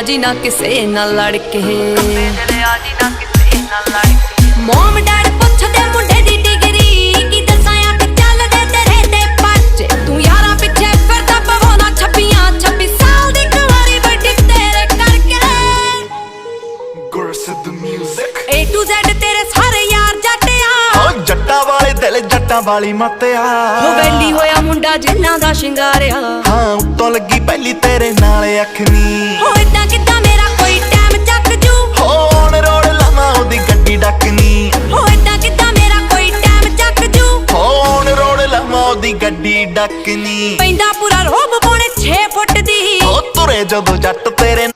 जी ना किसे ना लड़के मॉम डैड पुछदे मुंडे दी डिग्री की दसाया कि चलदे तेरे ते बच्चे तू यारा पिछे फिरदा पवोना 26 साल दी कुंवारी बड़ी तेरे करके A to Z तेरे सारे यार जट्टिया ओ जट्टा वाले दिल जट्टा वाली मत्या हो वैली होया मुंडा जिन्ना दा शिंगारिया हाँ उत्तों लगी पहली तेरे नाल अखनी हो इदां किदां मेरा कोई टाइम जग जू हो ऑन रोड लावां ओदी गड्डी डकनी हो इदां किदां मेरा कोई टाइम जग जू हो ऑन रोड लावां ओदी गड्डी डकनी पैंदा पूरा रोब पौने 6 फुट दी ओ तुरे जदों जट तेरे